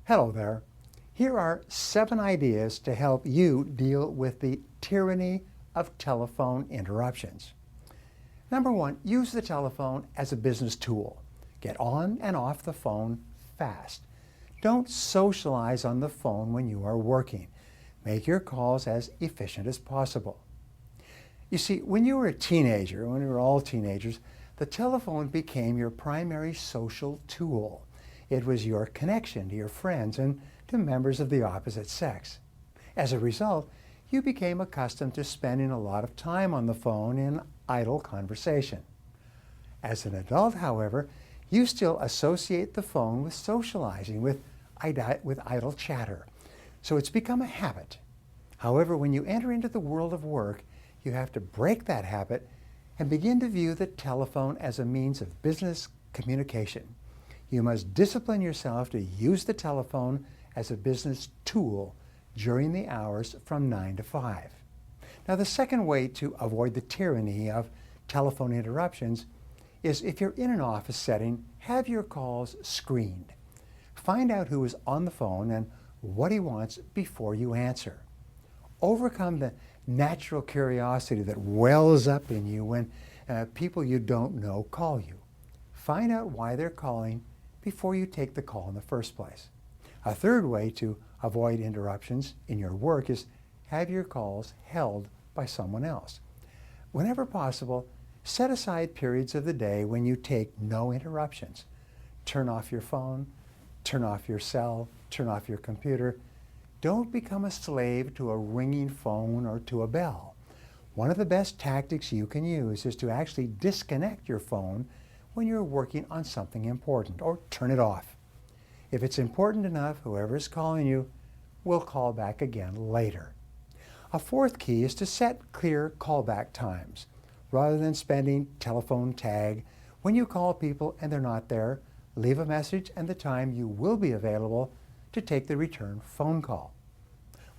Hello there. Here are 7 ideas to help you deal with the tyranny of telephone interruptions. Number 1, use the telephone as a business tool. Get on and off the phone fast. Don't socialize on the phone when you are working. Make your calls as efficient as possible. You see, when you were a teenager, when we were all teenagers, the telephone became your primary social tool. It was your connection to your friends and to members of the opposite sex. As a result, you became accustomed to spending a lot of time on the phone in idle conversation. As an adult, however, you still associate the phone with socializing, with idle chatter. So it's become a habit. However, when you enter into the world of work, you have to break that habit and begin to view the telephone as a means of business communication. You must discipline yourself to use the telephone as a business tool during the hours from 9 to 5. Now, the second way to avoid the tyranny of telephone interruptions is, if you're in an office setting, have your calls screened. Find out who is on the phone and what he wants before you answer. Overcome the natural curiosity that wells up in you when people you don't know call you. Find out why they're calling before you take the call in the first place. A third way to avoid interruptions in your work is have your calls held by someone else. Whenever possible, set aside periods of the day when you take no interruptions. Turn off your phone, turn off your cell, turn off your computer. Don't become a slave to a ringing phone or to a bell. One of the best tactics you can use is to actually disconnect your phone when you're working on something important, or turn it off. If it's important enough, whoever is calling you will call back again later. A fourth key is to set clear callback times. Rather than spending telephone tag, when you call people and they're not there, leave a message and the time you will be available to take the return phone call.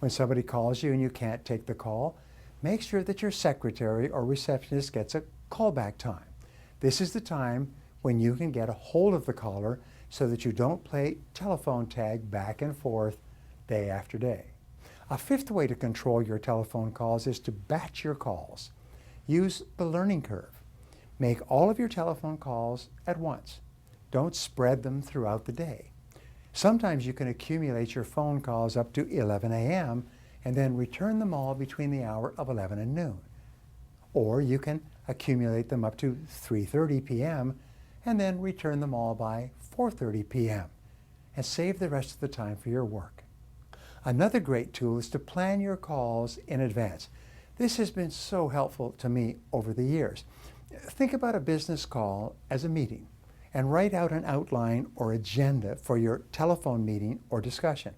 When somebody calls you and you can't take the call, make sure that your secretary or receptionist gets a callback time. This is the time when you can get a hold of the caller so that you don't play telephone tag back and forth day after day. A fifth way to control your telephone calls is to batch your calls. Use the learning curve. Make all of your telephone calls at once. Don't spread them throughout the day. Sometimes you can accumulate your phone calls up to 11 a.m. and then return them all between the hour of 11 and noon. Or you can accumulate them up to 3:30 p.m. and then return them all by 4:30 p.m. and save the rest of the time for your work. Another great tool is to plan your calls in advance. This has been so helpful to me over the years. Think about a business call as a meeting and write out an outline or agenda for your telephone meeting or discussion.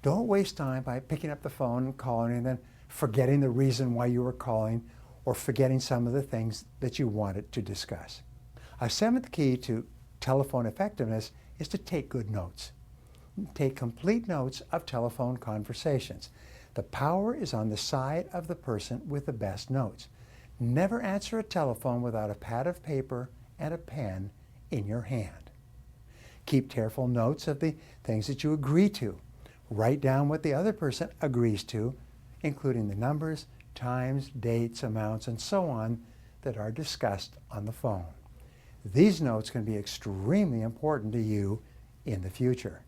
Don't waste time by picking up the phone and calling and then forgetting the reason why you were calling or forgetting some of the things that you wanted to discuss. A seventh key to telephone effectiveness is to take good notes. Take complete notes of telephone conversations. The power is on the side of the person with the best notes. Never answer a telephone without a pad of paper and a pen in your hand. Keep careful notes of the things that you agree to. Write down what the other person agrees to, including the numbers, times, dates, amounts, and so on that are discussed on the phone. These notes can be extremely important to you in the future.